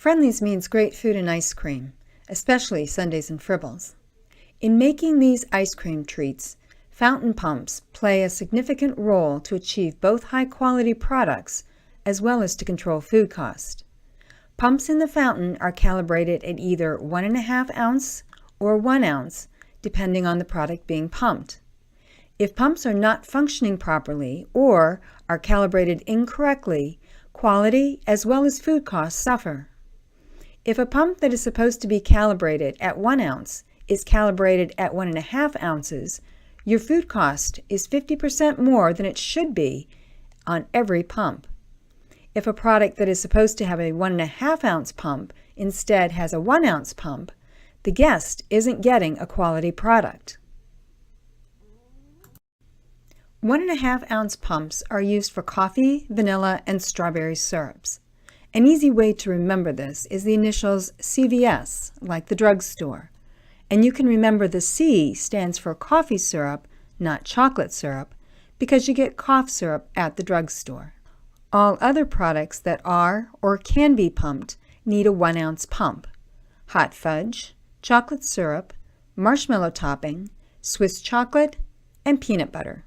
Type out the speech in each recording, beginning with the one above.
Friendly's means great food and ice cream, especially sundaes and fribbles. In making these ice cream treats, fountain pumps play a significant role to achieve both high-quality products as well as to control food cost. Pumps in the fountain are calibrated at either 1.5 ounce or 1 ounce, depending on the product being pumped. If pumps are not functioning properly or are calibrated incorrectly, quality as well as food costs suffer. If a pump that is supposed to be calibrated at 1 ounce is calibrated at 1.5 ounces, your food cost is 50% more than it should be on every pump. If a product that is supposed to have a 1.5 ounce pump instead has a 1 ounce pump, the guest isn't getting a quality product. 1.5 ounce pumps are used for coffee, vanilla, and strawberry syrups. An easy way to remember this is the initials CVS, like the drugstore. And you can remember the C stands for coffee syrup, not chocolate syrup, because you get cough syrup at the drugstore. All other products that are or can be pumped need a 1 ounce pump. Hot fudge, chocolate syrup, marshmallow topping, Swiss chocolate, and peanut butter.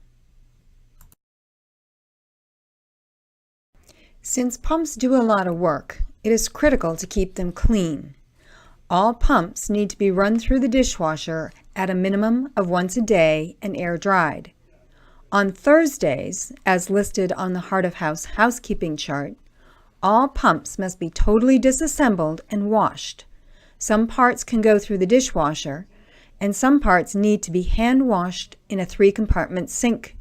Since pumps do a lot of work, it is critical to keep them clean. All pumps need to be run through the dishwasher at a minimum of once a day and air dried. On Thursdays, as listed on the Heart of House housekeeping chart, all pumps must be totally disassembled and washed. Some parts can go through the dishwasher, and some parts need to be hand washed in a 3-compartment sink.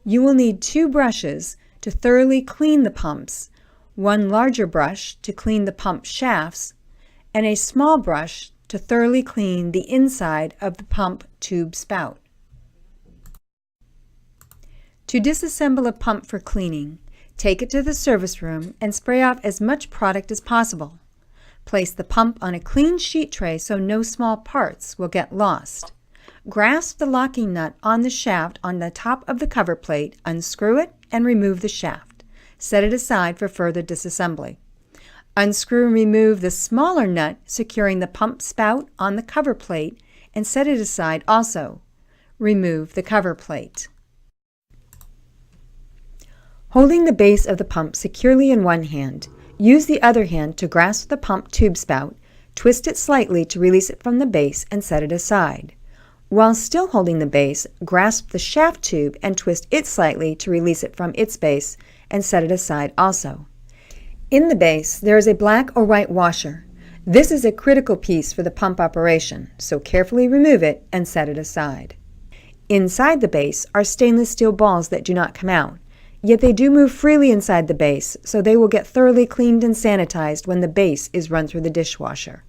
You will need 2 brushes to thoroughly clean the pumps, 1 larger brush to clean the pump shafts, and a small brush to thoroughly clean the inside of the pump tube spout. To disassemble a pump for cleaning, take it to the service room and spray off as much product as possible. Place the pump on a clean sheet tray so no small parts will get lost. Grasp the locking nut on the shaft on the top of the cover plate, unscrew it, and remove the shaft. Set it aside for further disassembly. Unscrew and remove the smaller nut securing the pump spout on the cover plate and set it aside also. Remove the cover plate. Holding the base of the pump securely in one hand, use the other hand to grasp the pump tube spout, twist it slightly to release it from the base and set it aside. While still holding the base, grasp the shaft tube and twist it slightly to release it from its base and set it aside also. In the base, there is a black or white washer. This is a critical piece for the pump operation, so carefully remove it and set it aside. Inside the base are stainless steel balls that do not come out, yet they do move freely inside the base, so they will get thoroughly cleaned and sanitized when the base is run through the dishwasher.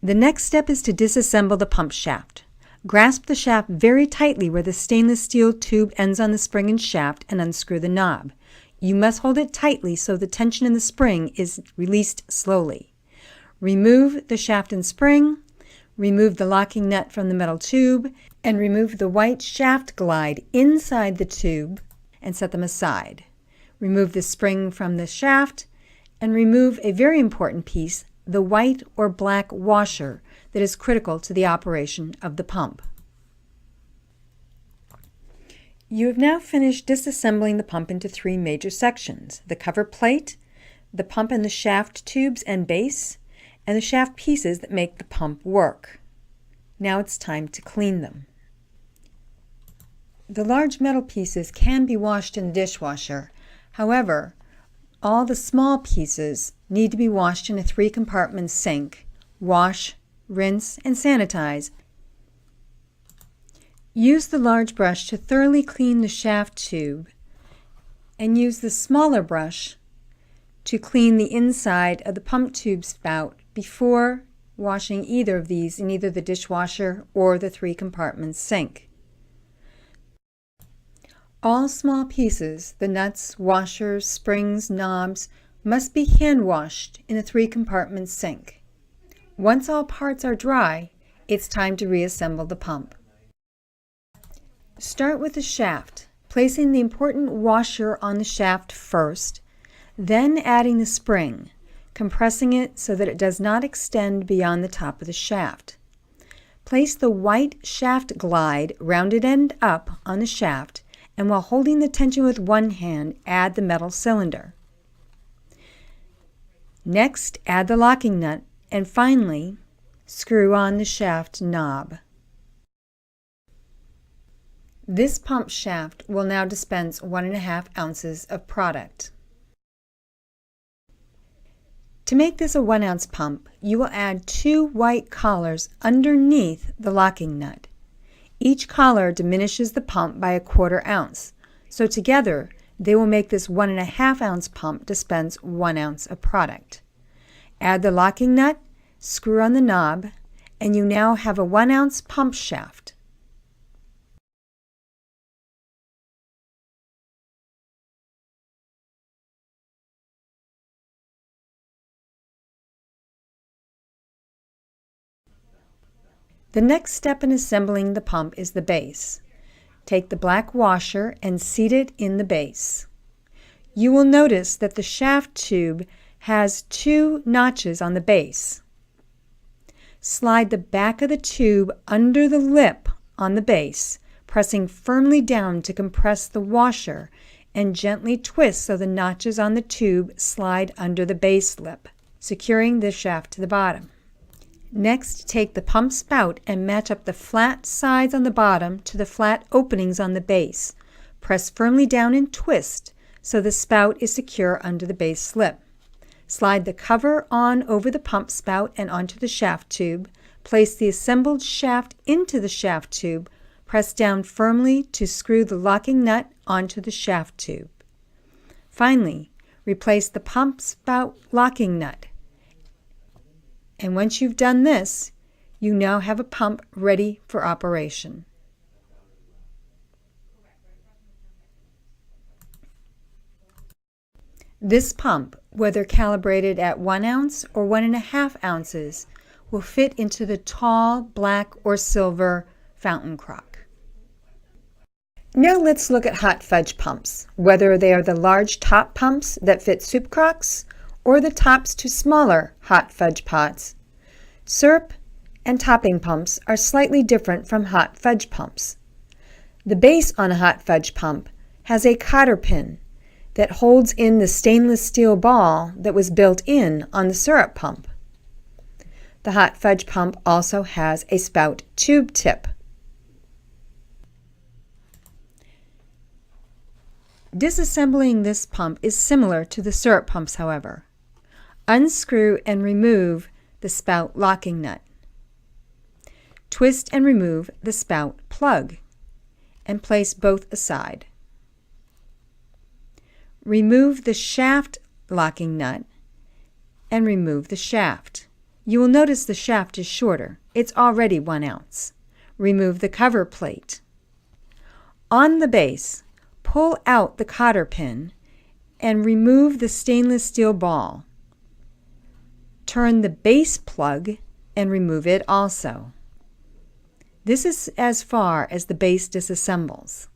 The next step is to disassemble the pump shaft. Grasp the shaft very tightly where the stainless steel tube ends on the spring and shaft and unscrew the knob. You must hold it tightly so the tension in the spring is released slowly. Remove the shaft and spring, remove the locking nut from the metal tube, and remove the white shaft glide inside the tube and set them aside. Remove the spring from the shaft and remove a very important piece, the white or black washer that is critical to the operation of the pump. You have now finished disassembling the pump into 3 major sections: the cover plate, the pump and the shaft tubes and base, and the shaft pieces that make the pump work. Now it's time to clean them. The large metal pieces can be washed in the dishwasher. However, all the small pieces need to be washed in a 3-compartment sink. Wash, rinse, and sanitize. Use the large brush to thoroughly clean the shaft tube and use the smaller brush to clean the inside of the pump tube spout before washing either of these in either the dishwasher or the 3-compartment sink. All small pieces, the nuts, washers, springs, knobs, must be hand washed in a 3-compartment sink. Once all parts are dry, it's time to reassemble the pump. Start with the shaft, placing the important washer on the shaft first, Then adding the spring, compressing it so that it does not extend beyond the top of the shaft. Place the white shaft glide rounded end up on the shaft, and while holding the tension with one hand, add the metal cylinder. Next, add the locking nut, and finally, screw on the shaft knob. This pump shaft will now dispense 1.5 ounces of product. To make this a 1 ounce pump, you will add 2 white collars underneath the locking nut. Each collar diminishes the pump by 1/4 ounce, so together they will make this 1.5 ounce pump dispense 1 ounce of product. Add the locking nut, screw on the knob, and you now have a 1 ounce pump shaft. The next step in assembling the pump is the base. Take the black washer and seat it in the base. You will notice that the shaft tube has 2 notches on the base. Slide the back of the tube under the lip on the base, pressing firmly down to compress the washer, and gently twist so the notches on the tube slide under the base lip, securing the shaft to the bottom. Next, take the pump spout and match up the flat sides on the bottom to the flat openings on the base. Press firmly down and twist so the spout is secure under the base lip. Slide the cover on over the pump spout and onto the shaft tube. Place the assembled shaft into the shaft tube. Press down firmly to screw the locking nut onto the shaft tube. Finally, replace the pump spout locking nut. And once you've done this, you now have a pump ready for operation. This pump, whether calibrated at 1 ounce or 1.5 ounces, will fit into the tall black or silver fountain crock. Now let's look at hot fudge pumps, whether they are the large top pumps that fit soup crocks or the tops to smaller hot fudge pots. Syrup and topping pumps are slightly different from hot fudge pumps. The base on a hot fudge pump has a cotter pin that holds in the stainless steel ball that was built in on the syrup pump. The hot fudge pump also has a spout tube tip. Disassembling this pump is similar to the syrup pumps, however. Unscrew and remove the spout locking nut. Twist and remove the spout plug and place both aside. Remove the shaft locking nut and remove the shaft. You will notice the shaft is shorter. It's already 1 ounce. Remove the cover plate. On the base, pull out the cotter pin and remove the stainless steel ball. Turn the base plug and remove it also. This is as far as the base disassembles.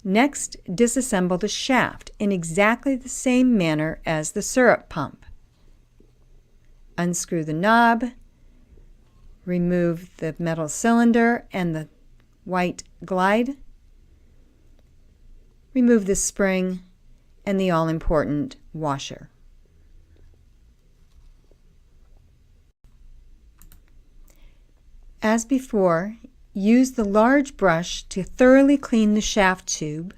Next, disassemble the shaft in exactly the same manner as the syrup pump. Unscrew the knob, remove the metal cylinder and the white glide, remove the spring and the all-important washer. As before, use the large brush to thoroughly clean the shaft tube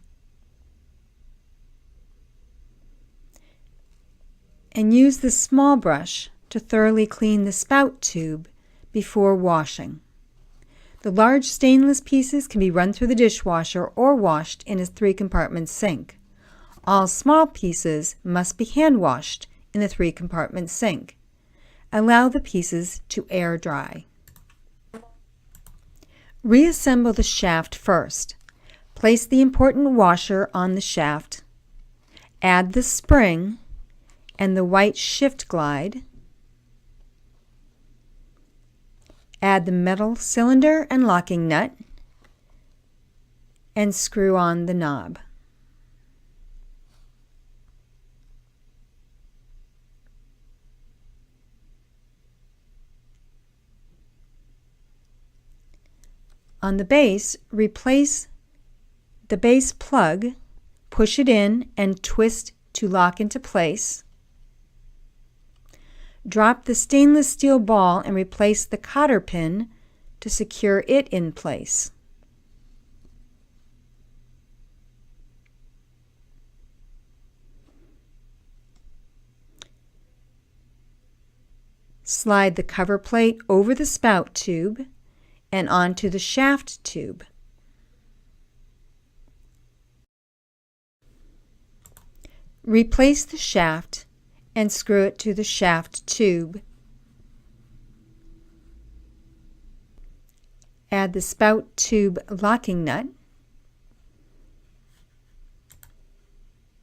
and use the small brush to thoroughly clean the spout tube before washing. The large stainless pieces can be run through the dishwasher or washed in a 3-compartment sink. All small pieces must be hand washed in the 3-compartment sink. Allow the pieces to air dry. Reassemble the shaft first. Place the important washer on the shaft. Add the spring and the white shift glide. Add the metal cylinder and locking nut and screw on the knob. On the base, replace the base plug, push it in and twist to lock into place. Drop the stainless steel ball and replace the cotter pin to secure it in place. Slide the cover plate over the spout tube and onto the shaft tube. Replace the shaft and screw it to the shaft tube. Add the spout tube locking nut.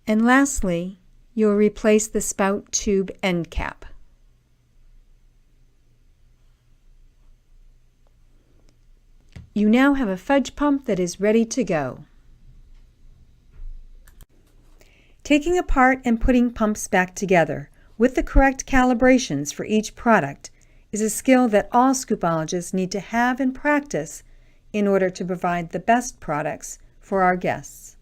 And lastly, you'll replace the spout tube end cap. You now have a fudge pump that is ready to go. Taking apart and putting pumps back together with the correct calibrations for each product is a skill that all scoopologists need to have and practice in order to provide the best products for our guests.